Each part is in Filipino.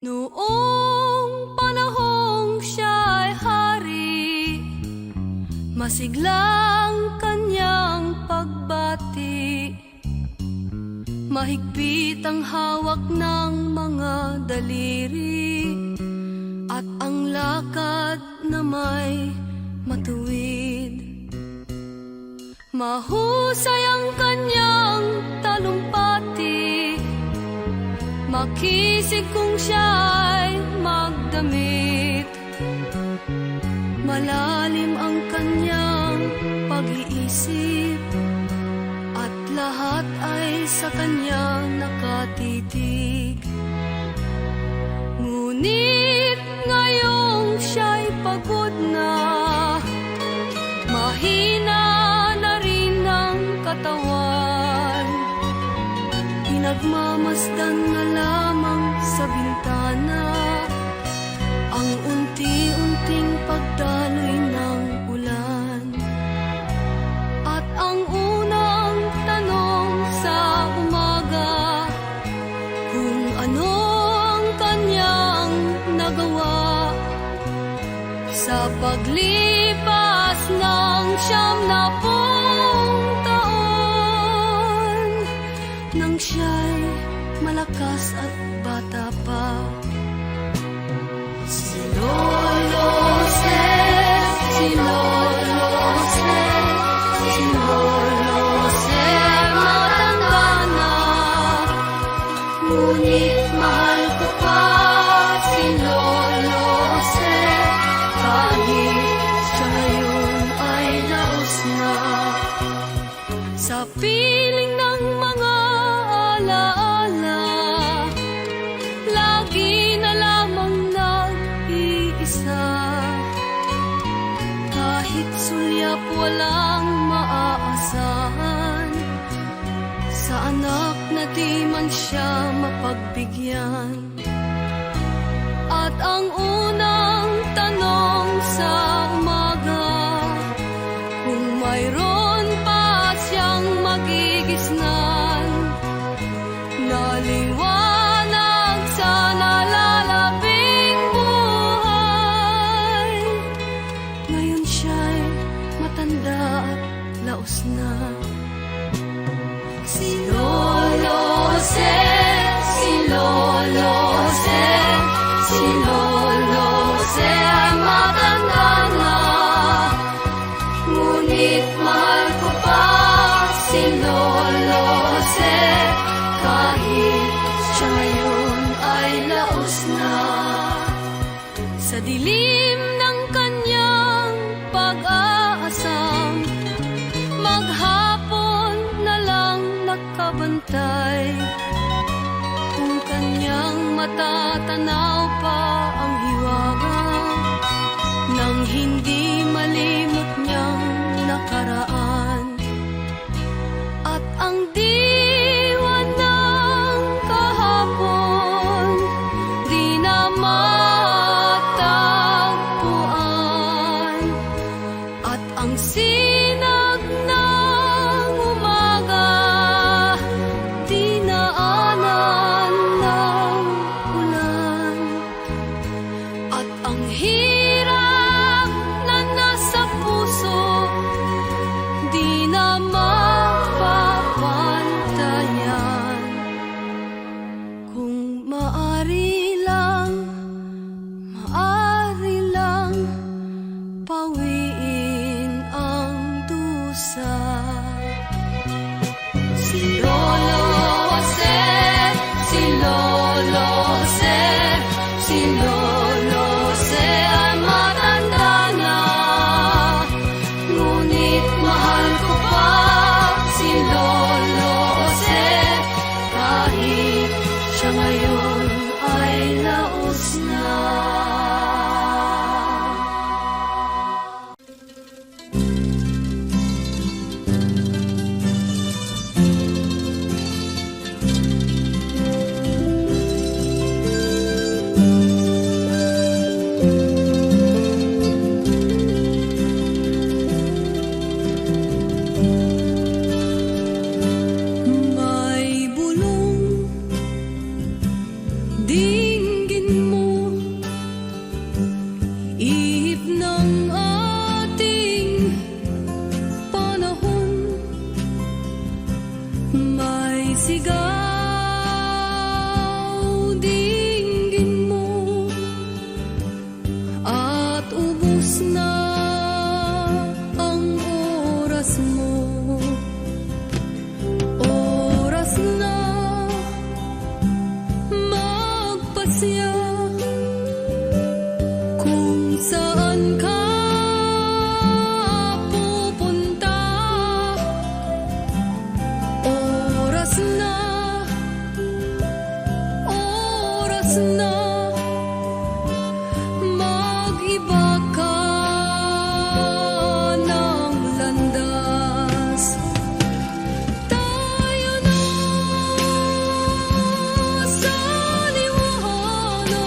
Noong panahong siya'y hari, masiglang kanyang pagbati. Mahigpit ang hawak ng mga daliri, at ang lakad na may matuwid. Mahusay ang kanyang talumpati, makisig kung siya'y magdamit. Malalim ang kanyang pag-iisip, at lahat ay sa kanya nakatitig. Ngunit ngayong siya'y pagod na, mahina na rin ang katawan. Pinagmamasdan na lamang sa bintana ang unti-unting pagdaloy ng ulan. At ang unang tanong sa umaga, kung ano ang kanyang nagawa sa paglipas ng 90 taon, nang siya'y malakas at bata pa. Si Lolo Jose, si Lolo Jose, si Lolo Jose, matanda na, ngunit mahal ko pa si Lolo Jose, kahit siya ngayon ay laos na. Sa piling ng mga alaala, lagi na lamang nag-iisa. Kahit sulyap walang maaasahan, sa anak na di man siya mapagbigyan. At ang unang tanong sa umaga, kung mayroon pa siyang magigisnan, naliwanag sa nalalabing buhay. Ngayon siya'y matanda at laos na. Si Lolo Jose, si Lolo Jose, si Lolo Jose ay matanda na, ngunit mahal ko pa si Lolo Jose, kahit siya ngayon ay laos na. Sa dilim ng kanyang pag-aasam, maghapon na lang nakabantay. Kung kanyang matatanaw pa ang hiwaga nang hindi malimot niyang nakaraan. At ang diwa ng kahapon di na matagpuan, at ang sinag ng umaga di naanan ng ulan. At ang hirap na nasa puso di na mapapantayan. Kung maari lang pawiin ang dusa. Si Lolo Jose, si Lolo Jose, si Lolo Jose ay matanda na, ngunit mahal ko pa si Lolo Jose, kahit siya ngayon ay laos na. May bulong dinggin siya. Kung saan ka pupunta, oras na, oras na, mag-iba ka ng landas. Tayo na sa liwanag,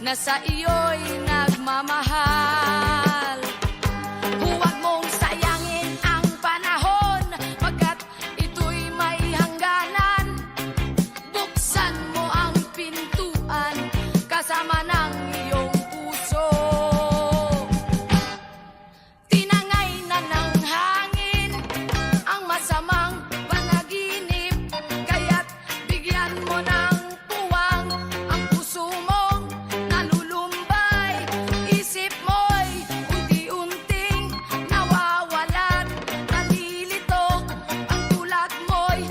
na sa iyo'y nagmamahal. Huwag mong sayangin ang panahon, pagkat ito'y may hangganan. Buksan mo ang pintuan kasama ng iyong puso. Tinangay na ng hangin ang masamang panaginip, kaya't bigyan mo ng puwang ang puso mong nalulumbay. Isip mo'y unti-unting nawawalan, nalilito ang tulad mo'y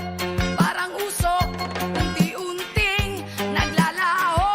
parang usok, unti-unting naglalaho.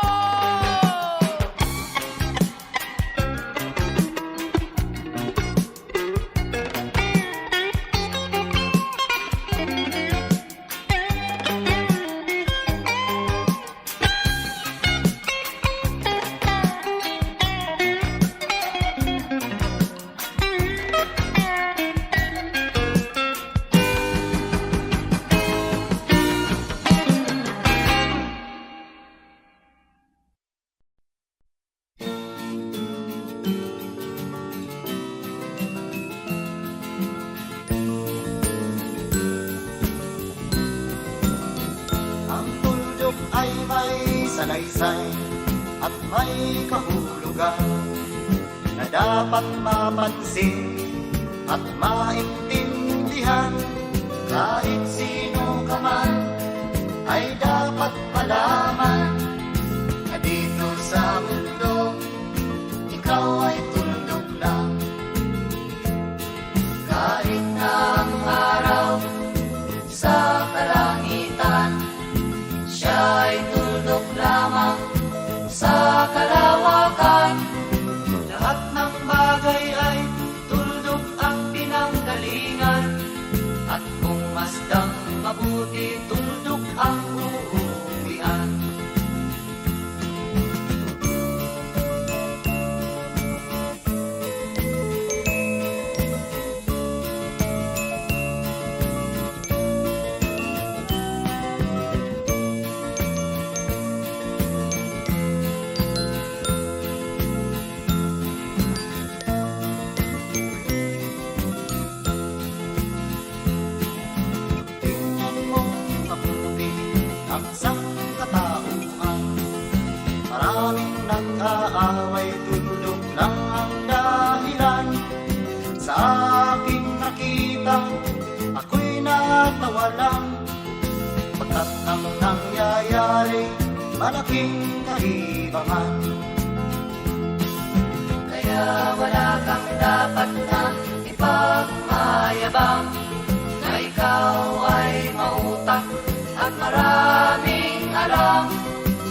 Ang tuldok ay may salaysay at may kahulugan na dapat mapansin at maintindihan. Kahit sino ka man ay dapat malaman na dito sa mundo ikaw ay tuldok lang. Kahit na ang araw sa kalangitan, siya ay tuldok lamang sa kalawakan. Lahat ng bagay ay tuldok ang pinanggalingan, at kung masdang mabuti, tuldok ang uuwian. Tingnan mong mabuti ang sangkatauhan. Maraming nag-aaway, tuldok lang ang dahilan. Sa aking nakita, ako'y natawa lang, pagkat ang nangyayari malaking kaibahan. Kaya wala kang dapat na ipagmayabang, na ikaw ay mautak at maraming alam.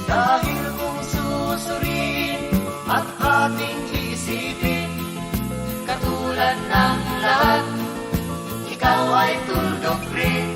Dahil kung susuriin at ating isipin, katulad ng lahat, ikaw ay tuldok rin.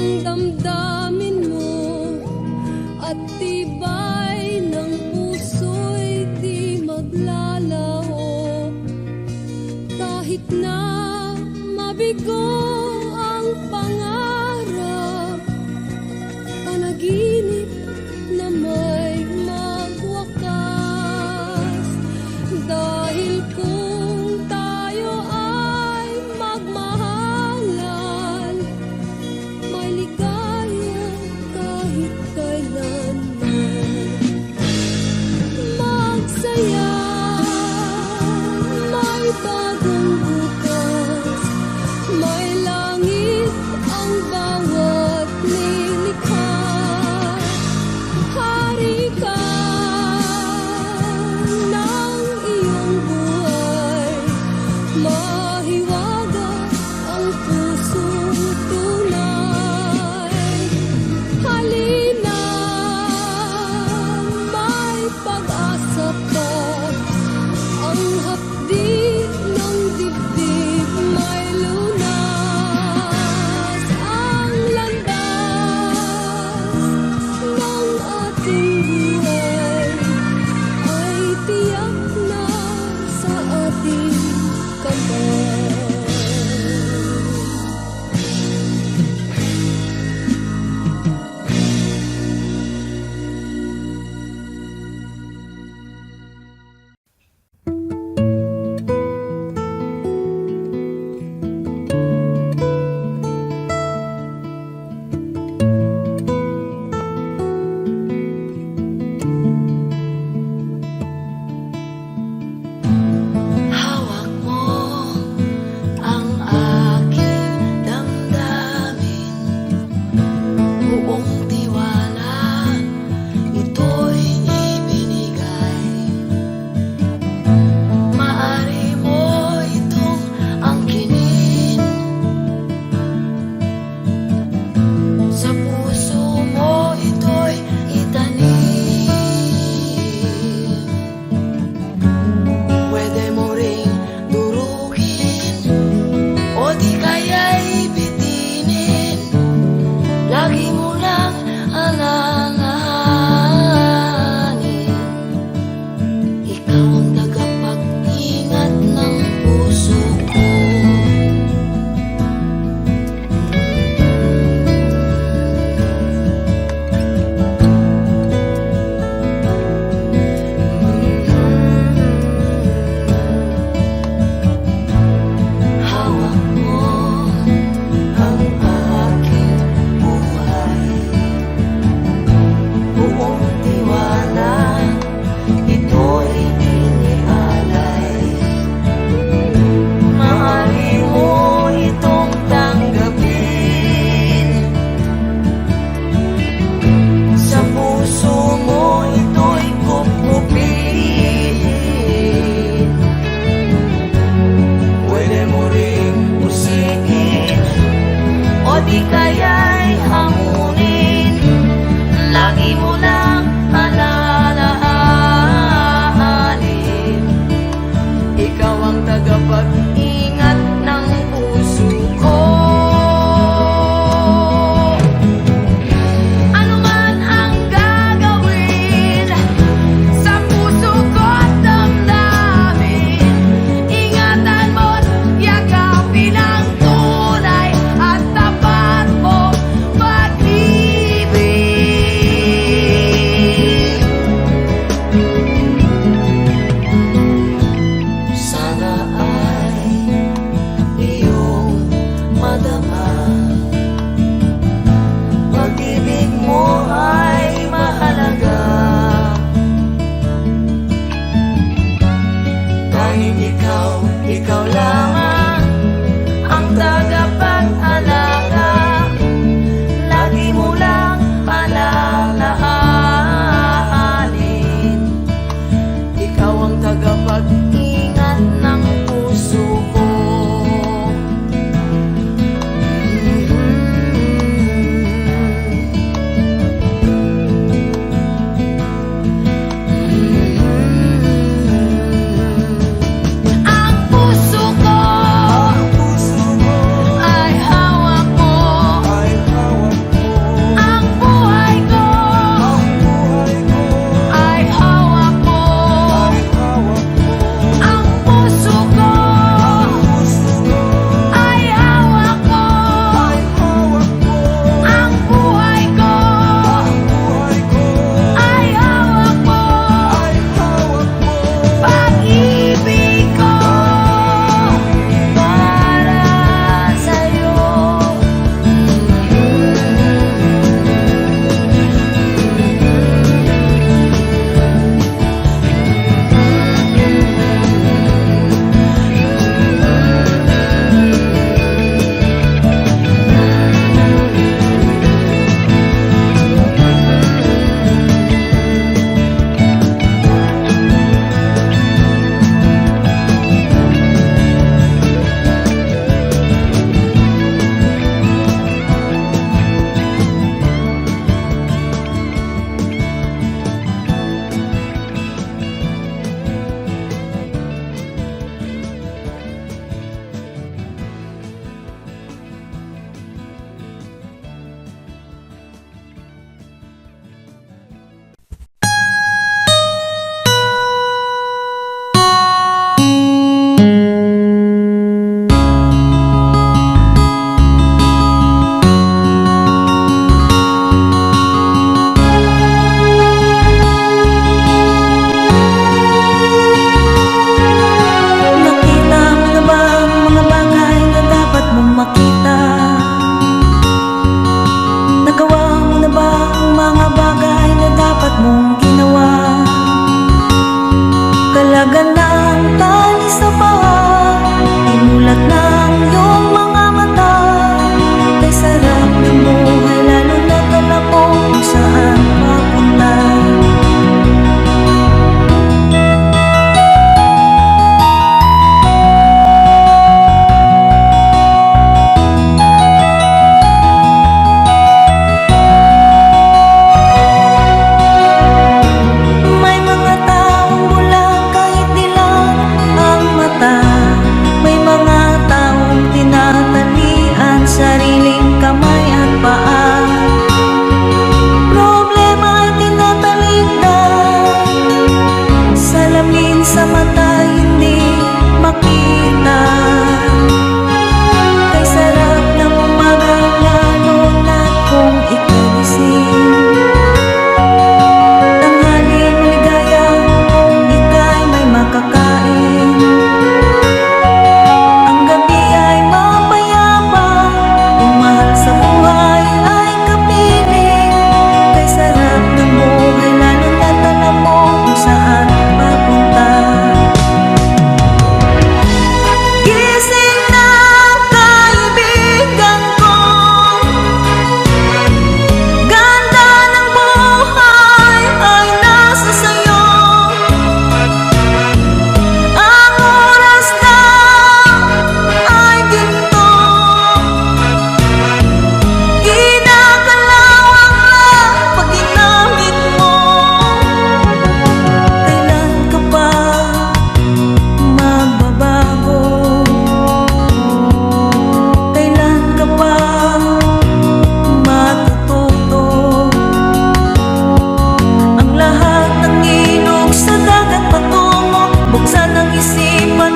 ang damdamin mo at tibay ng puso'y di maglalaho. Kahit na mabigo ang pangarap, panaginip na may magwakas. Dahil kung tayo ay magmahalan, may ligaya kahit kailanman. Magsaya, may bagong bukas, may langit ang bawat nilikha. Hari ka ng iyong buhay, mahiwaga ang pusong tunay. Halina, may pag-asa pa, ang hapdi ng dibdib may lunas. Ang landas ng ating buhay ay tiyak na sa ating kamay. Hawak mo ang aking damdamin, buong tiwala ito'y ibinigay. Maari mo itong angkinin, sa puso mo ito'y itanim. Pwede mo ring durugin o di kaya'y bitinin. Lagi mo lang alalahanin, ikaw ang tagapag-ingat ng puso ko. Hawak mo ang aking buhay, buong tiwala ito'y inialay. Maari mo itong tanggapin, sa puso mo ito'y kupupin. Pwede mo ring usigin o di kaya'y hamunin. Lagi mo lang alalahanin, ikaw ang tagapag-ingat ng puso ko. Ano man ang gagawin sa puso ko't damdamin, ingatan mo't yakapin ang tunay at tapat mong pag-ibig. Sana ay iyong madama, pag-ibig mo ay mahalaga. Tanging ikaw lamang ang tagapag-alaga. Lagi mo lang alalahanin, ikaw ang tagapag-ingat ng puso ko. Ang puso ko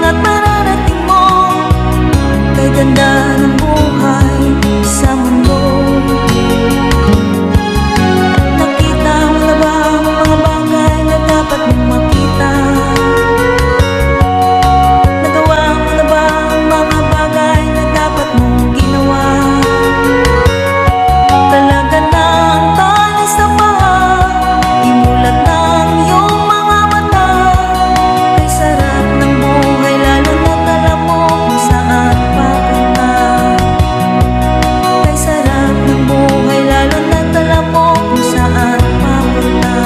at mararating mo. Kay ganda ng buhay sa mundo. Nakita mo na ba ang mga bagay na dapat mong makita? Nagawa mo na ba ang mga bagay na dapat mong ginawa? Talaga na ang talis na paha, imulat ng iyong mga mata. Kay sarap ng buhay lalo na't alam mo kung saan papunta. Kay sarap ng buhay lalo na't alam mo kung saan papunta.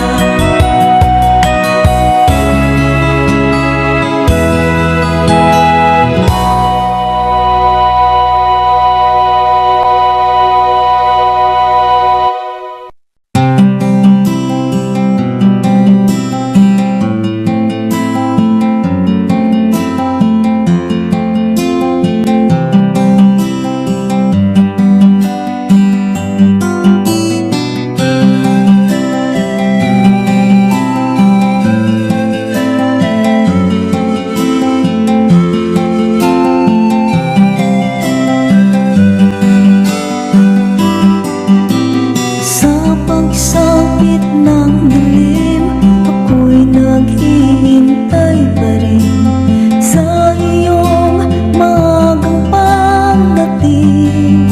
Sa pagsapit ng dilim, ako'y naghihintay pa rin sa iyong maagang pagdating.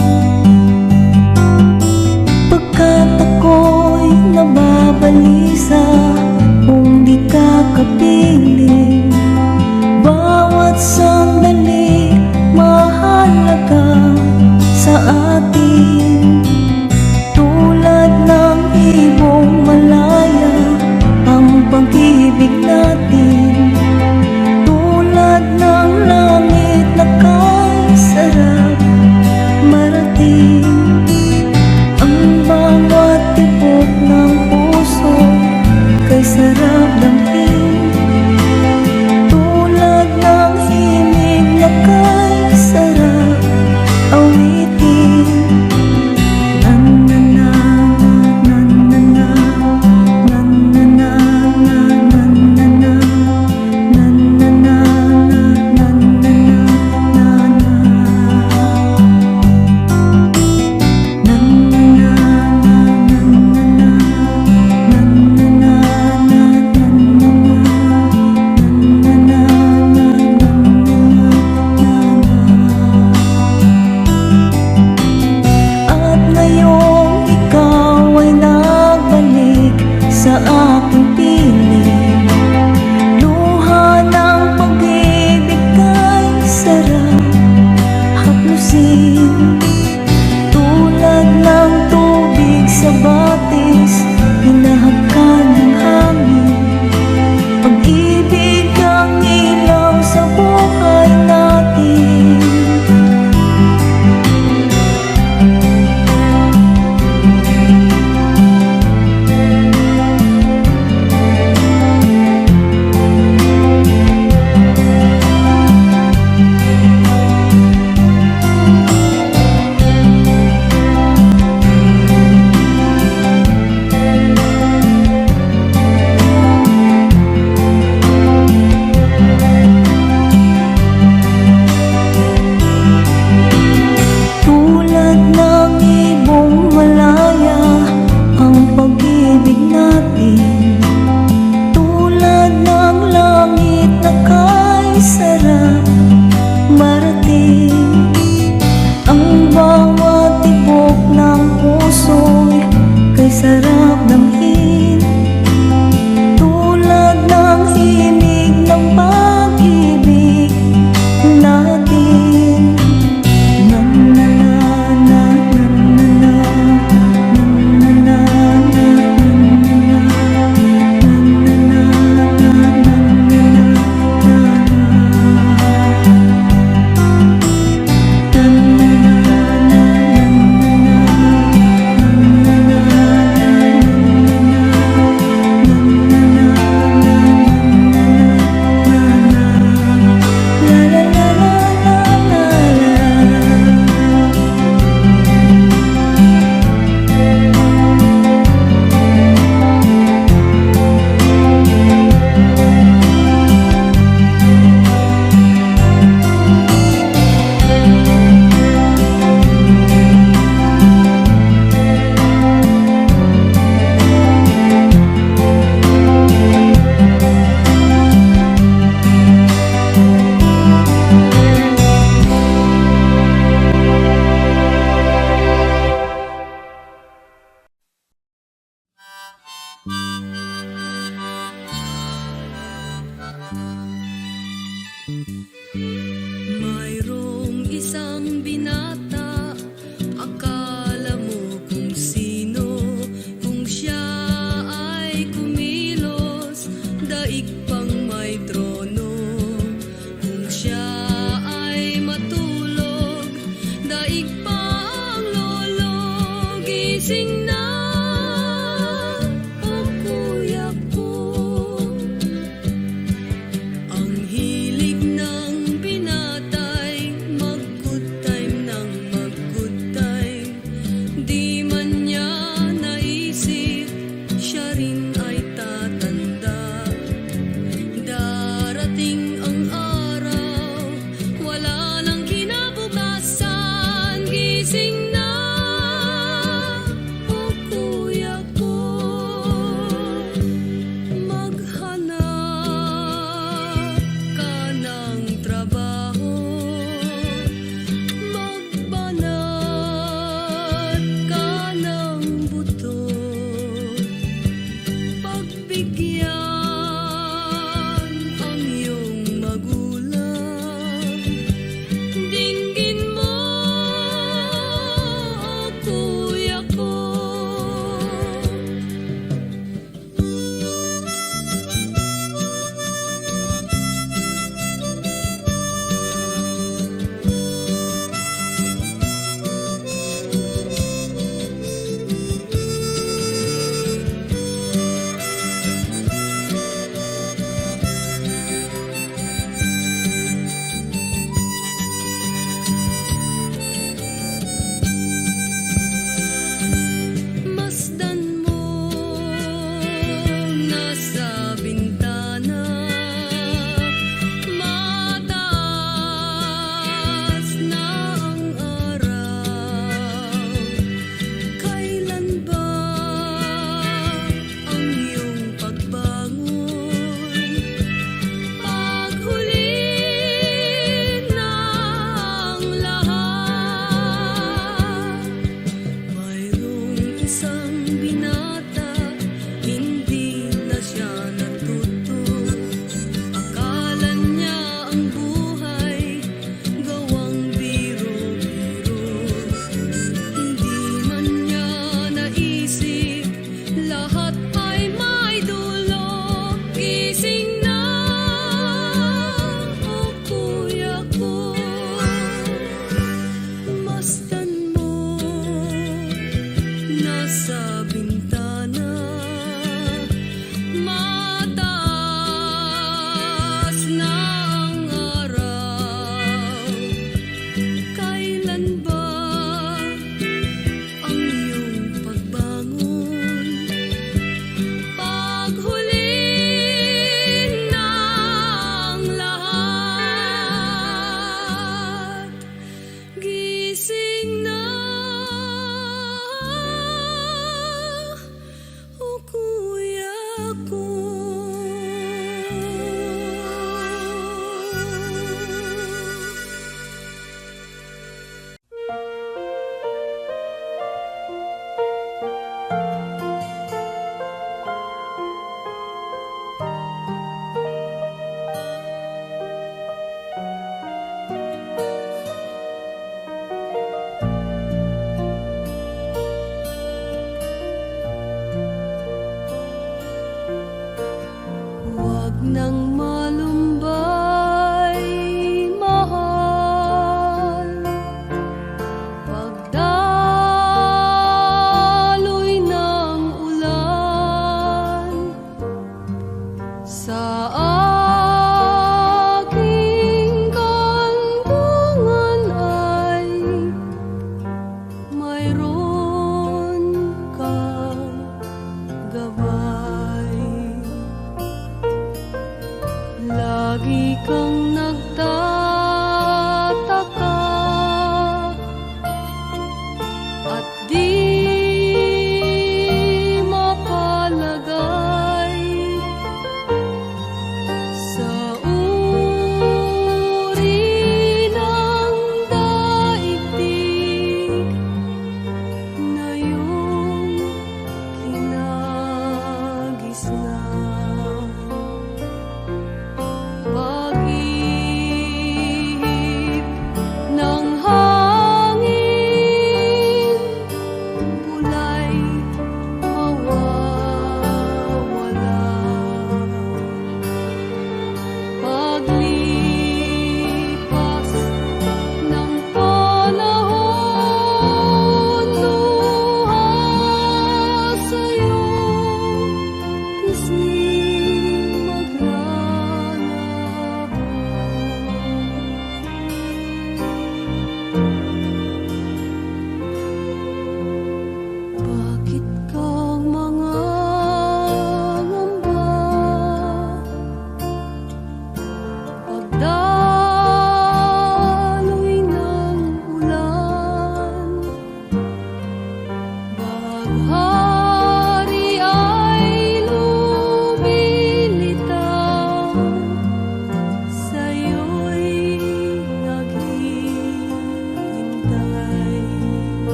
Pagkat ako'y nababalisa kung di ka kapiling. Bawat sandali mahalaga sa atin. Tulad ng ibong malaya ang pag-ibig natin. Tulad ng langit na kay sarap marating. Ang bawat tibok ng puso kay sarap damhin. Tulad ng himig na kay sarap awitin. At ngayong ikaw ay nagbalik sa aking piling. Luha ng pag-ibig kay sarap haplusin. Tulad ng tubig sa batis, hinahakan ng hangin. Pag-ibig ang ilaw sa buhay natin. Tulad ng ibong malaya ang pag-ibig natin. Tulad ng langit na kay sarap marating. Ang bawat tibok ng puso'y kay sarap damhin. Tulad ng himig ng pag-ibig natin. isang binata, akala mo kung sino, kung siya ay kumilos, daig pang may trono. Kung siya ay matulog, daig pang lolo, gising na, o kuya ko. Ang hilig ng binatay, mag-good time ng mag-good time. Di man niya naisip, siya rin ay tatanda. Darating ang araw, wala nang kinabukasan, gising na, o kuya ko. Maghanap ka ng trabaho, magbanat ka ng buto, pagbigyan ang iyong magulang, dinggin mo, o kuya ko. Masdan mo nasa bintana, mataas na ang araw. Kailan ba ang iyong pagbangon? Paghuli ng lahat, mayroong isang binata, hindi na siya natuto. Akala niya ang buhay gawang biro-biro. Hindi man niya naisip, lahat ay may dulo. Gising na, o kuya ko. Masdan mo nasa bintana, mataas na ang araw. Kailan ba ang iyong pagbangon? Paghuli ng lahat,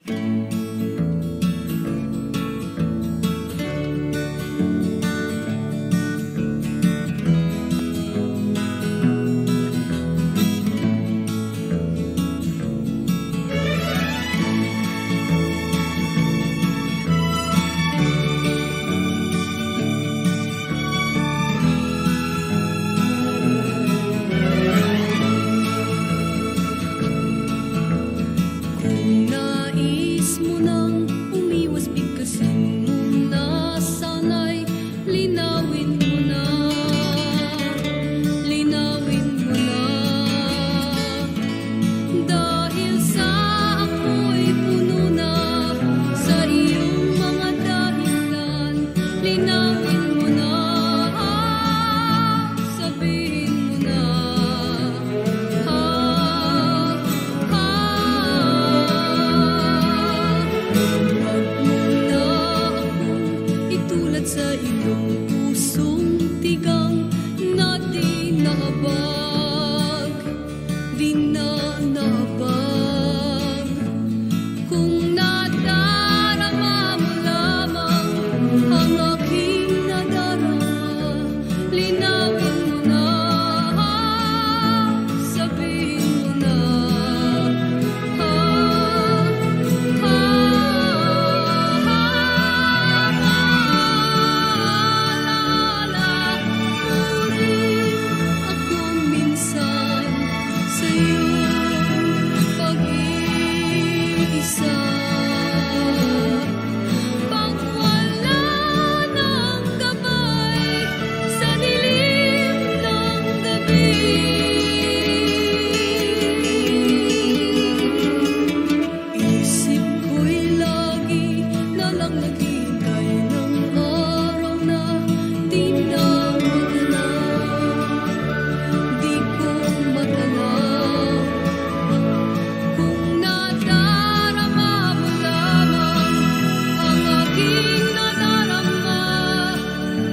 Kung nais mo nang umiwas, bigkasin mo na sana'y linawin mo na, linawin mo na. Dahil sa ako'y puno na sa iyong mga dahilan, linawin mo na, sabihin mo na. Huwag mo na akong itulad sa iyong pusong tigang na di naabag, di na naabag. Kung nadarama mo lamang ang aking nadarama, linawin mo na, sabihin mo na. Akong minsan sa iyong pag-iisa, pag wala ng gabay sa dilim ng gabi. Isip ko'y lagi na lang naghihintay ng araw na di na matanaw, di ko matanaw. Kung nadarama mo lamang ang aking nadarama,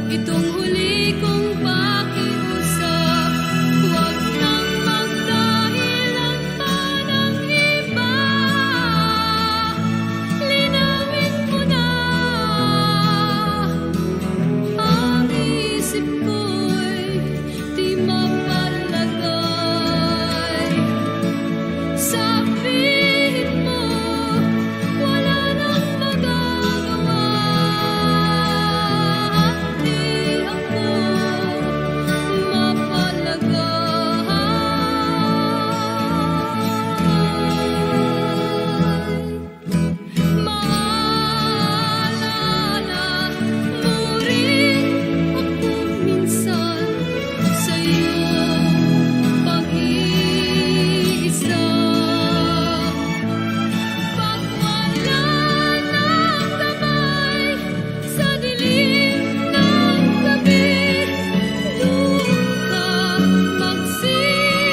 itong huli kong pakiusap, huwag nang magdahilan pa ng iba, linawin mo na. Ang isip ko'y di mapalagay, sabihin mo wala nang magagawa, at di ako mapalagay. Maalala mo rin akong minsan sa iyong pag-iisa, pag wala ng gabay sa dilim ng gabi, doon ka magsisisi.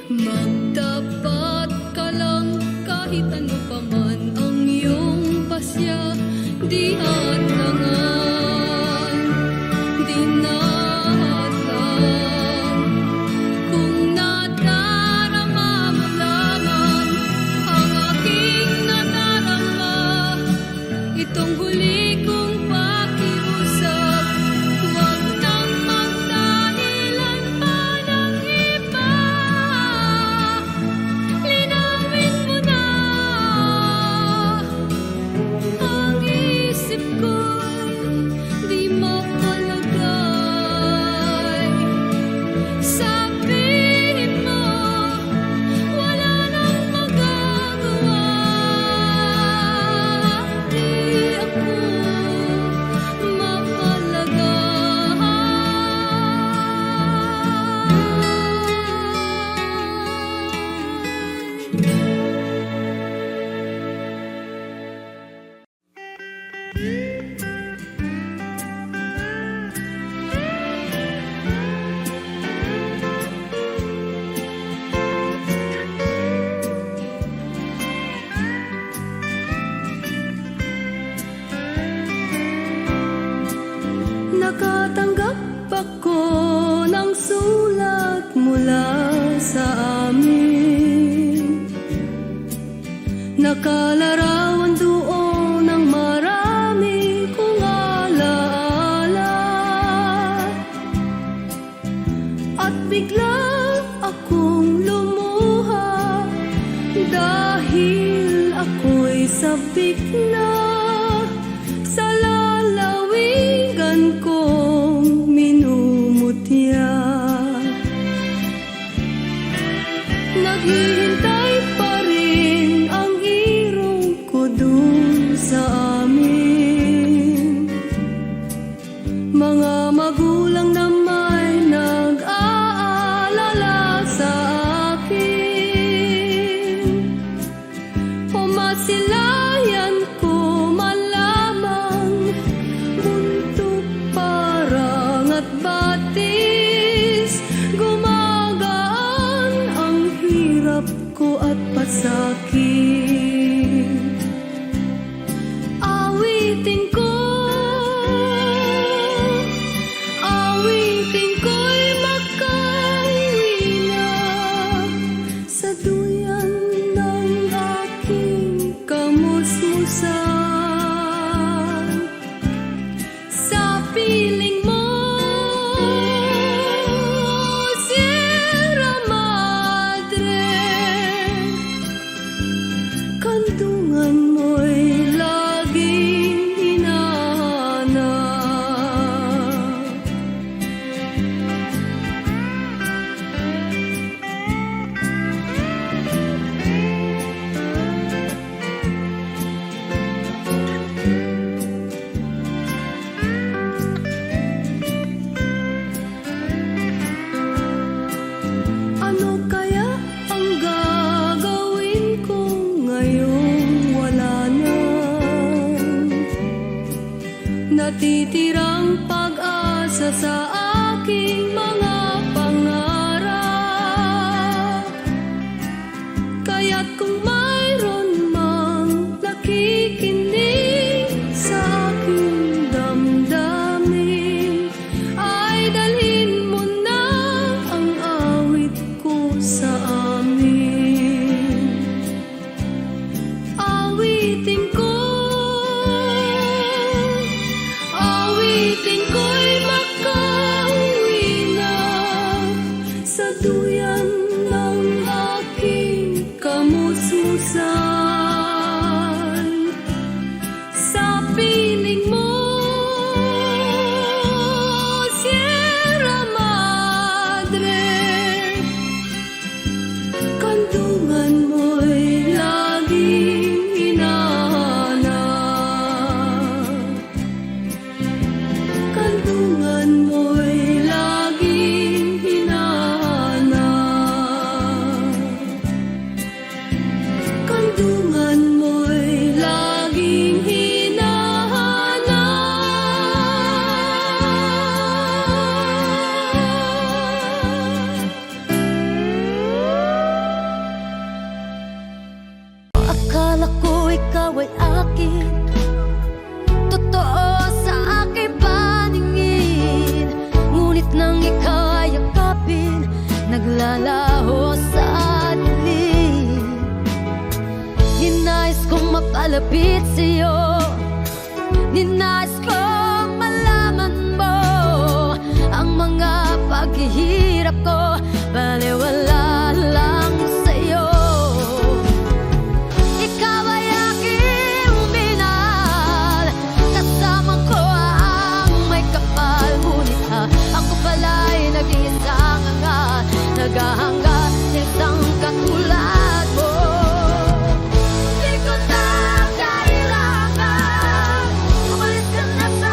Magtapat ka lang kahit ano pa man ang iyong pasya, di hadlangan, di nahadlang. Kung nadarama mo lamang ang aking nadarama, itong huli kong pakiusap, huwag nang magdahilan pa ng iba, linawin mo na. Ang isip ko'y di mapalagay, sabihin mo wala nang magagawa, di ako Nakatanggap ako ng sulat mula sa amin. nakalarawan doon ang marami kong alaala. At bigla akong lumuha dahil ako'y sabik na sa lalawigan kong minumutya. Naghihintay pa rin ang irong ko dun sa amin. Mga magulang na may nag-aalala sa akin. Umasilayan ko malamang buntot parang at batis. Gumagaan ang hirap ko at pasakit. Awitin ko, awitin ko'y makauwi na sa duyan ng aking kamusmusan. Sa piling mo, Sierra Madre, kandungan mo'y laging hinahanap. Ano kaya ang gagawin ko ngayong wala na? Natitirang pag-asa sa aking mga pangarap. Kaya't kung mayroon mang nakikinig sa aking damdamin, ay dalhin mo na ang awit ko sa amin. Awitin ko, awitin ko'y makauwi na sa duyan ng aking kamusmusan. Sa piling mo, Sierra Madre, kandungan mo'y laging hinahanap. Kandungan mo'y laging hinahanap. Kandungan mo'y laging hinahanap. Akala ko ikaw ay akin, totoo sa aking paningin. Ngunit nang ikaw ay yakapin, naglalaho sa dilim. Ninais kong mapalapit sa'yo, ninais kong malaman mo ang mga paghihirap ko, baliwala lang sa'yo. Ikaw ay aking minahal, kasama ko ang may kapal. Ngunit ako pala'y nag-iisang angat, naghahangad sa isang katulad mo. Di ko na kailangan, umalis ka na sa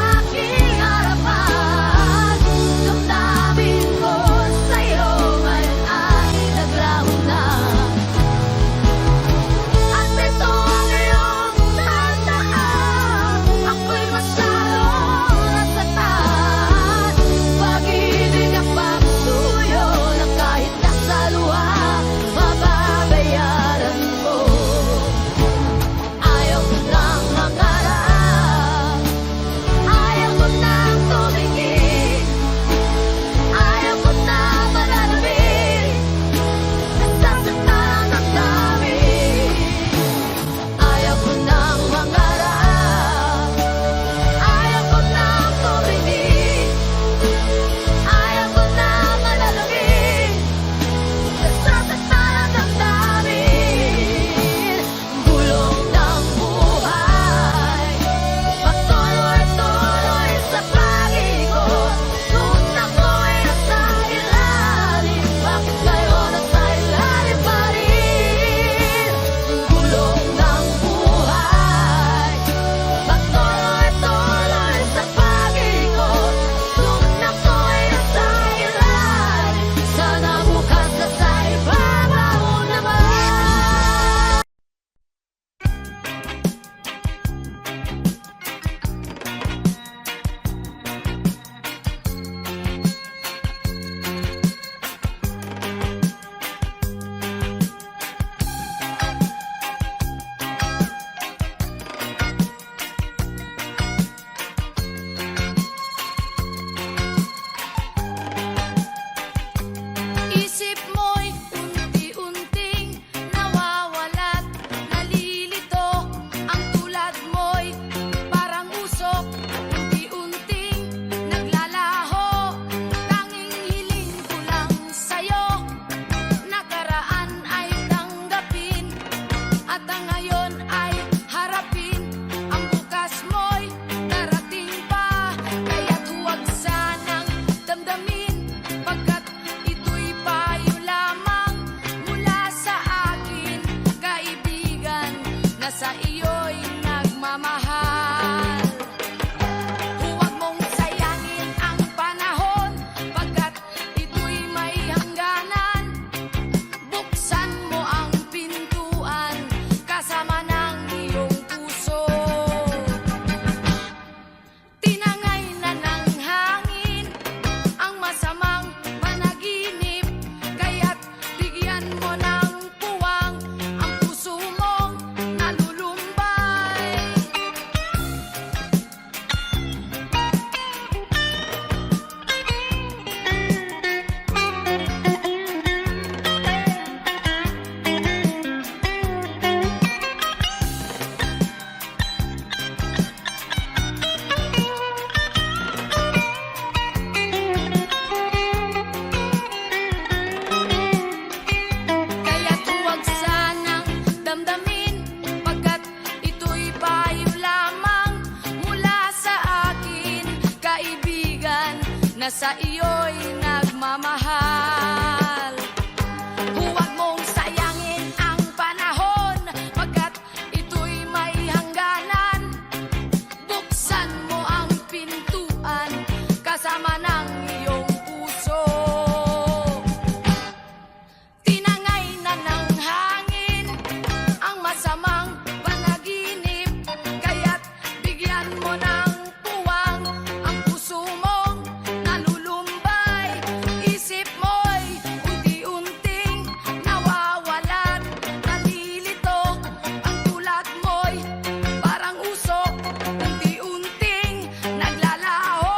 na sa iyo'y nagmamahal. Huwag mong sayangin ang panahon, pagkat ito'y may hangganan. Buksan mo ang pintuan kasama ng iyong puso. Tinangay na ng hangin ang masamang panaginip, kaya't bigyan mo ng puwang ang puso mong nalulumbay. Isip mo'y unti-unting nawawalan, nalilito ang tulad mo'y parang usok, unti-unting naglalaho.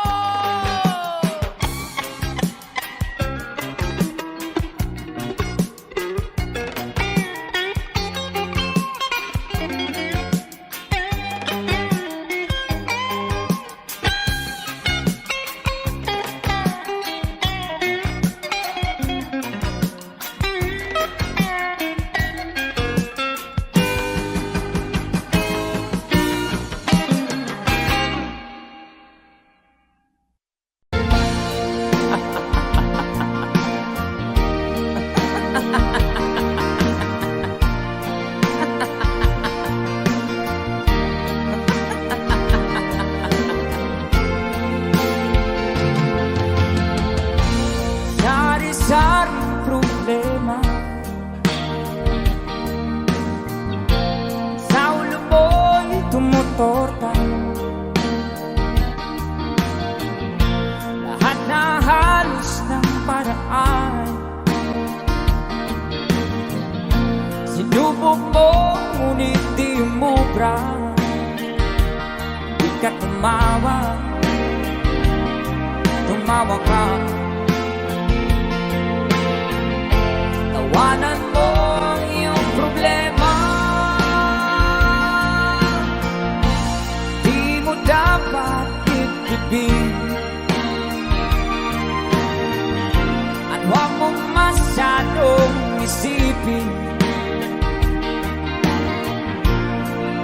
Sari-saring problema sa ulo mo'y tumutorta. Lahat na halos ng paraan sinubok mo, ngunit di umubra. Di ka tumawa, tumawa ka. Tawanan mo ang iyong problema, di mo dapat itibig. At huwag mong masyadong isipin,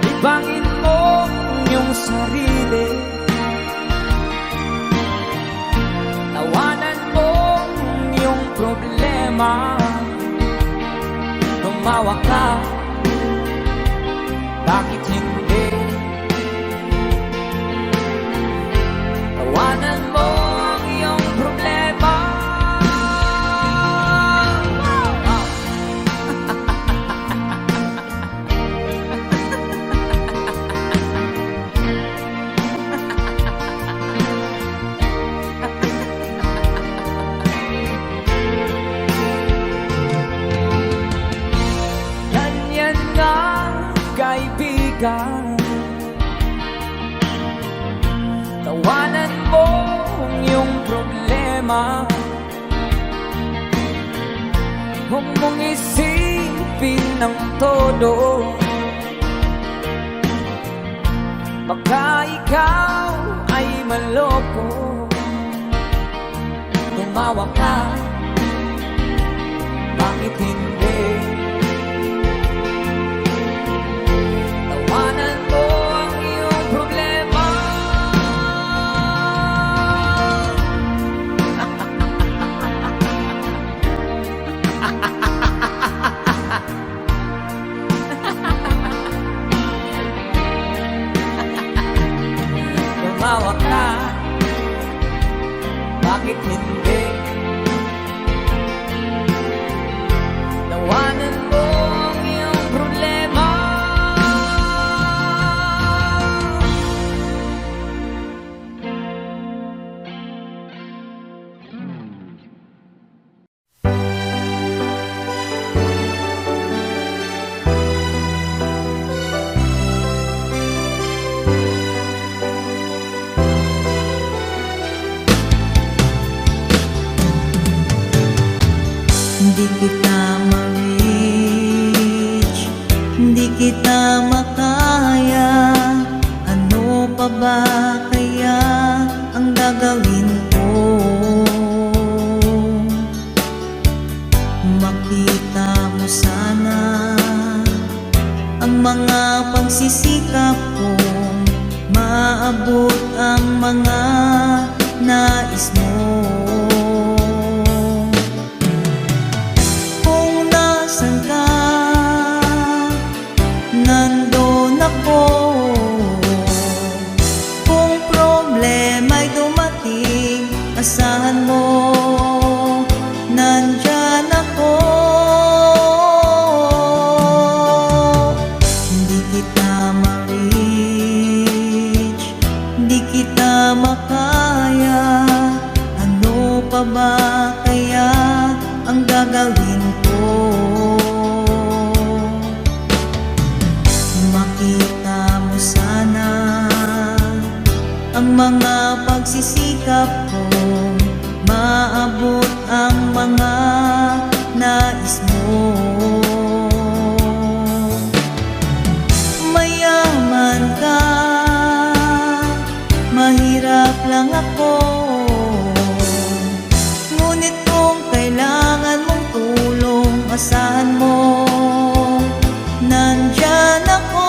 ibangin mo ang iyong sarili. Tawanan mo ang iyong problema, tumawa ka, bakit hindi? Tawanan mo ang iyong problema. Ganyan nga, kaibigan, tawanan mo ang iyong problema. Huwag mong isipin ng todo, baka ikaw ay maloko. Tumawa ka, bakit hindi? Tawanan mo ang iyong problema. Tumawa ka, bakit hindi? Tawanan mo ang iyong problema. Hindi kita ma-reach, hindi kita makaya. Ano pa ba kaya ang gagawin ko? Makita mo sana ang mga pagsisikap kong maabot ang mga nais mo. Kung nasan ka, nandun ako. Kung problema'y dumating, asahan mo, nandyan ako. Hindi kita ma-reach, hindi kita makaya. Ano pa ba kaya ang gagawin ko? Makita mo sana ang mga pagsisikap ko, maabot ang mga nais mo. Mayaman ka, mahirap lang ako. Ngunit kung kailangan mong tulong, asahan mo, nandyan ako.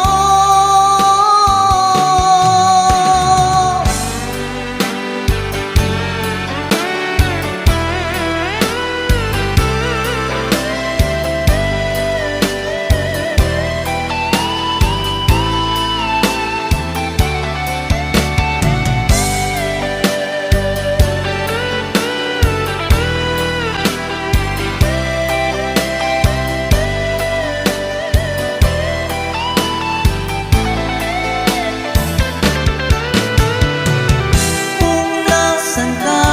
Kung nasan ka,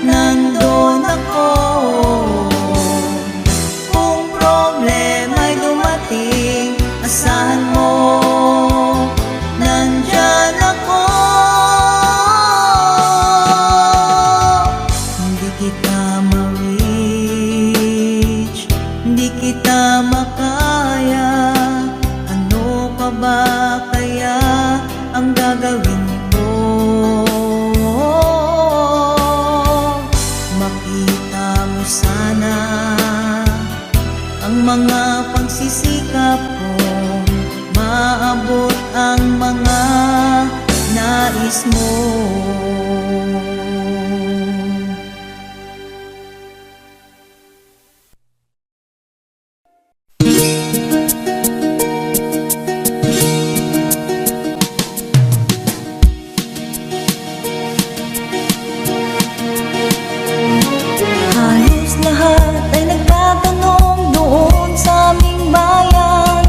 nandun ako. Kung problema'y dumating, asahan mo, nandyan ako. Hindi kita ma-reach, hindi kita makaya. Ano pa ba kaya ang gagawin ko? Makita mo sana ang mga pagsisikap ko, maabot ang mga nais mo. Halos lahat ay nagtatanong doon sa aming bayan,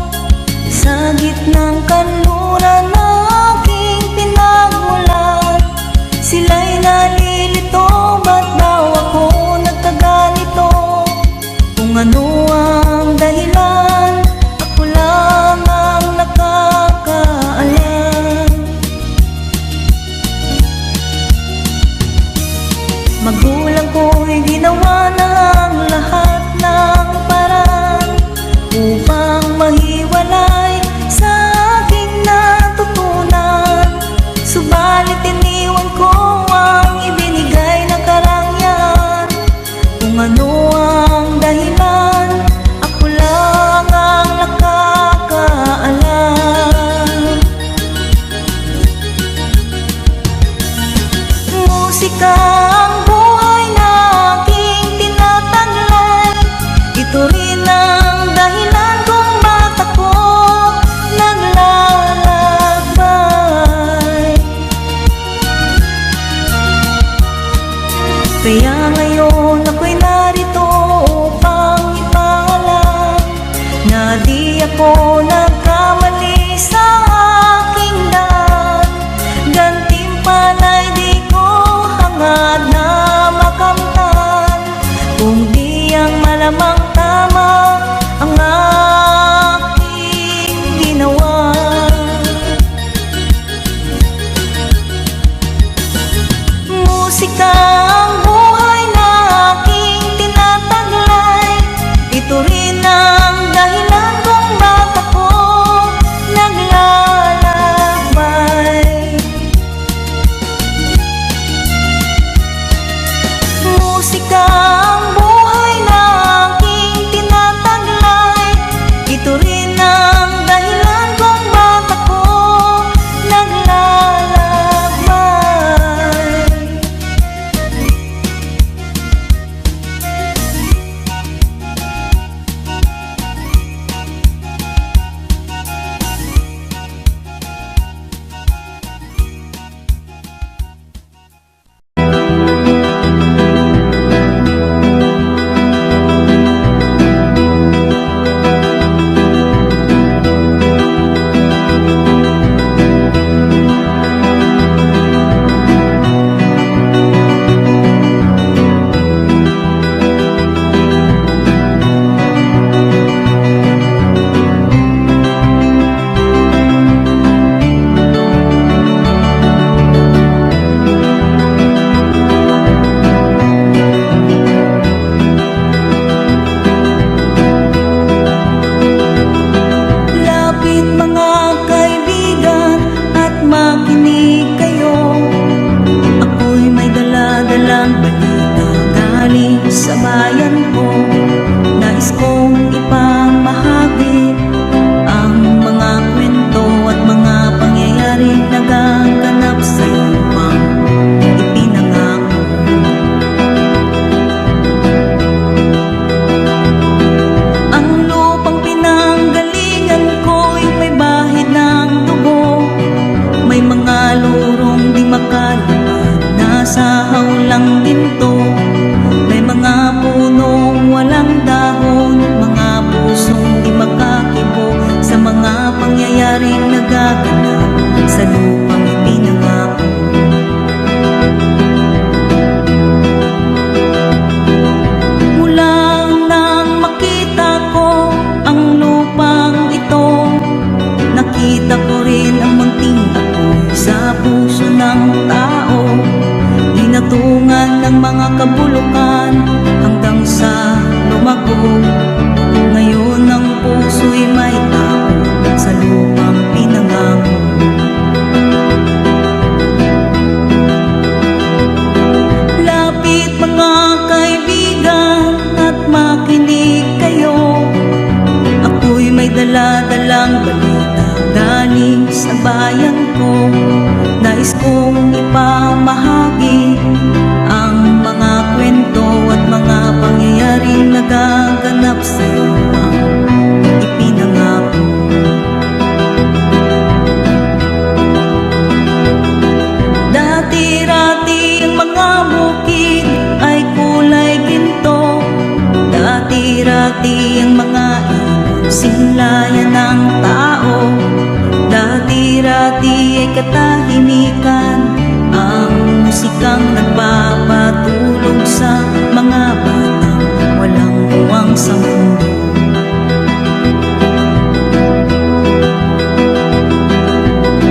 sa gitnang kanluran na aking pinagmulan. Sila'y nalilito, ba't daw ako nagkaganito? Kung ano ang dahilan, ako lang ang nakakaalam. Magulang ko'y ginawa na ang lahat ng paraan upang mahiwalay sa aking natutunan. Subalit iniwan ko ang ibinigay na karangyaan. Kung ano ang dahilan, ako lang ang nakakaalam. Musika ang buhay na aking tinataglay. Ito rin ang dahilan kung ba't ako naglalakbay. Kaya ngayon ako'y narito upang bayan ko. Nais kong ipamahagi ang mga kwento at mga pangyayari nagaganap sa lupang ipinangako. Ang lupang pinanggalingan ko'y may bahid ng dugo, may mga lurong di makalipad na sa hawlang ginto, may mga punong walang dahon, mga pusong di makakibo sa mga pangyayaring nagaganap sa lupang ipinangako. Mula nang makita ko ang lupang ito, nakita ko rin ang munting apoy sa puso ng tao. Linatungan ng mga kabulukan hanggang sa lumago. Ngayon ang puso'y may tao sa lupang pinangako. Lapit mga kaibigan at makinig kayo. Ako'y may dala-dalang balita galing sa bayan ko. Nais kong ipamahagi ang mga kwento at mga pangyayaring nagaganap sa lupang ipinangako. Dati-rati ang mga bukid ay kulay ginto. Dati-rati ang mga ibon singlayan ng tao. Dati-rati ay katahimikan ang musikang nagpapatulog sa mga batang walang buwang sa mundo.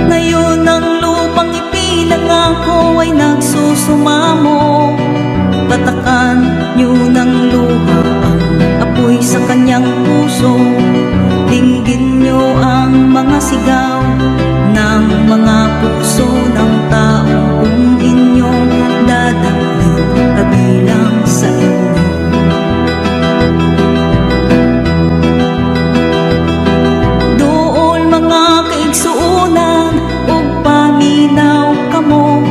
Ngayon ang lupang ipinangako ay nagsusumamo. Tatakan niyo ng luha ang apoy sa kanyang puso. Dinggin niyo ang mga sigaw ng mga puso ng tao kung inyong dadalhin kabilang sa inyo. Dool mga kaigsuunan ug paminaw kamo.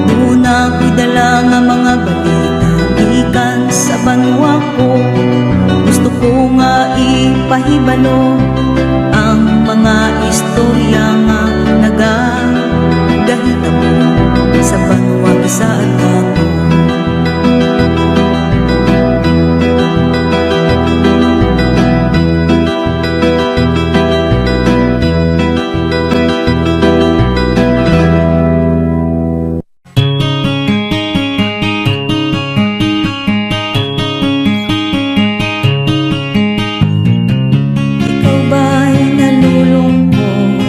Doon ako'y dala nga mga balita gikan sa banwa ko. Gusto ko nga ipahibalo ang mga istorya nga nagagahitabo sa banwa sa ako. Ikaw ba'y nalulungkot?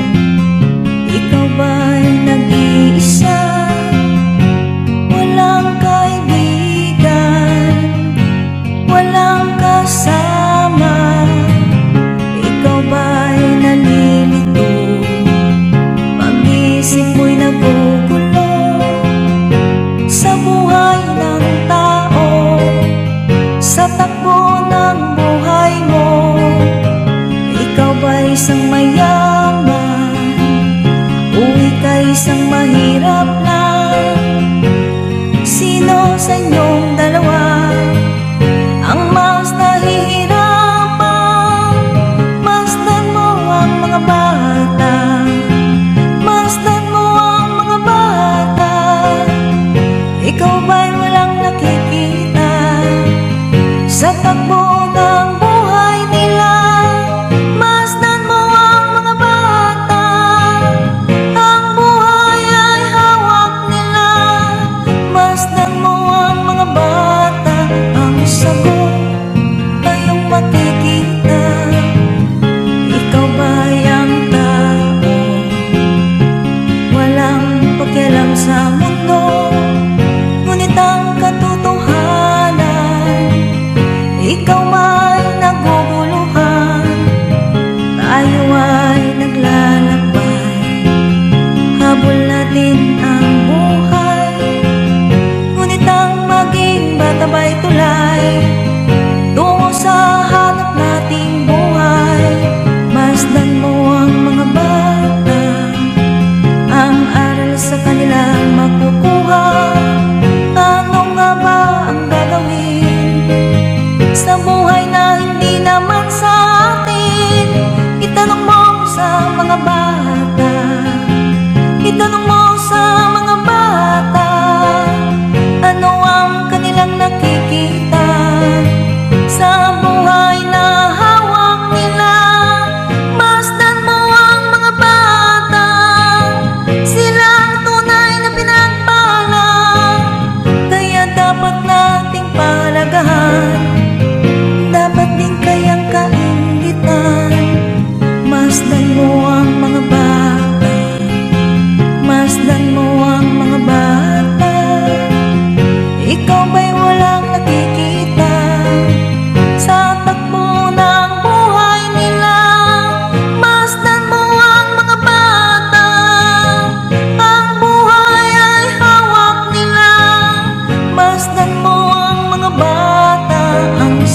Ikaw ba'y nag-iisa? Walang kaibigan, walang kasama. Ikaw ba'y nalilito? Pag-isip mo'y nagugulo sa buhay ng tao, sa takbo ng buhay mo. Ikaw ba'y isang mayaman o ika'y isang mahirap lang? Sino sa inyong dalawa ang mas nahihirapan? Masdan mo ang mga bata, masdan mo ang mga bata. Ikaw ba'y walang nakikita sa takbo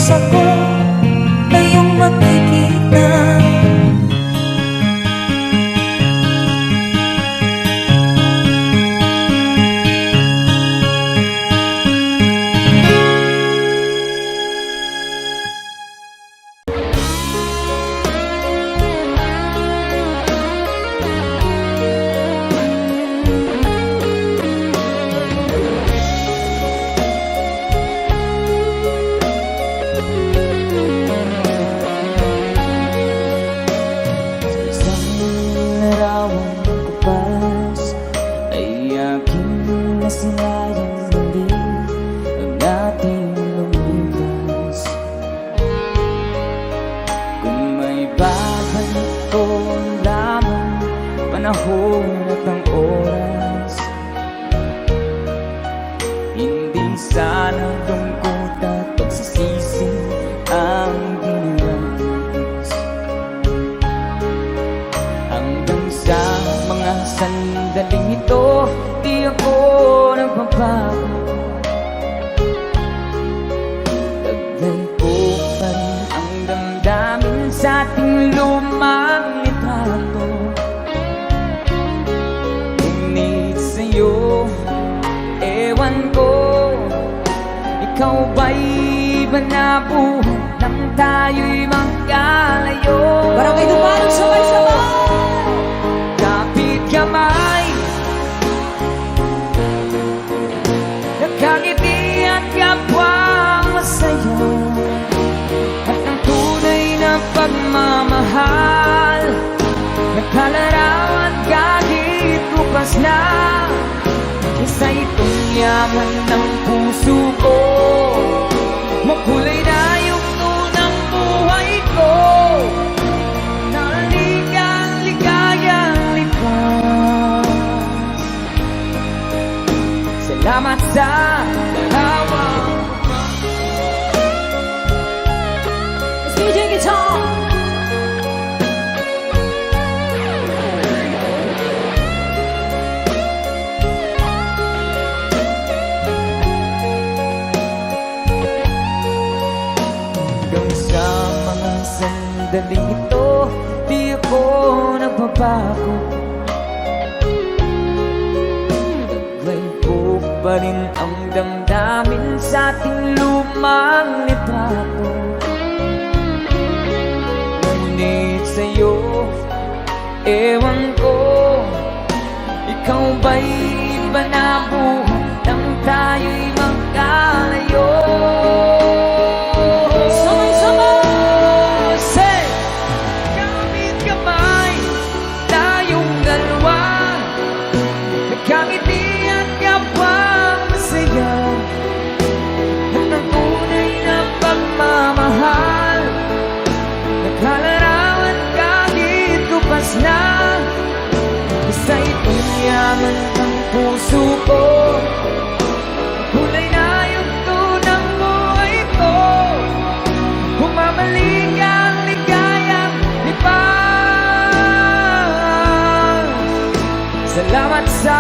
pusa ko ay iyong makikita. Larawang kupas ay aking nasinayang muli ang ating lumipas. Kung may babalik ko lamang panahon at ang oras, hindi sana lungkot at pagsisisi ang dinirais. Hanggang sa mga sandaling ito, di ako nagbabago. Taglay ko pa rin ang damdamin sa ating lumang litrato. Ngunit sa'yo, ewan ko, ikaw ba'y iba na buhay nang tayo'y magkalayo? Barangay Dumalang sabay-sabay. Kapit kamay, nakangiti at kapwang masaya, at ang tunay na pagmamahal, nakalarawan kahit bukas na. Isa itong yaman ng puso ko, makulay na yugto ng buhay ko, naligang ligayang likas. Salamat sa larawang DJ Guitar. hanggang sa mga sandaling ito, di ako nagbabago. Taglay ko pa rin ang damdamin sa ating lumang litrato. Ngunit sa'yo, ewan ko, ikaw ba'y iba na buhay nang tayo'y magkalayo? Say, gamit kamay, tayong dalawa, nagkangiti at kapwang masaya, at ang tunay na pagmamahal, nagkalarawan kahit lupas na. Isa itong yaman ng puso ko, kulay na yugto ng buhay ko, humamaling ang ligayang lipas. Salamat sa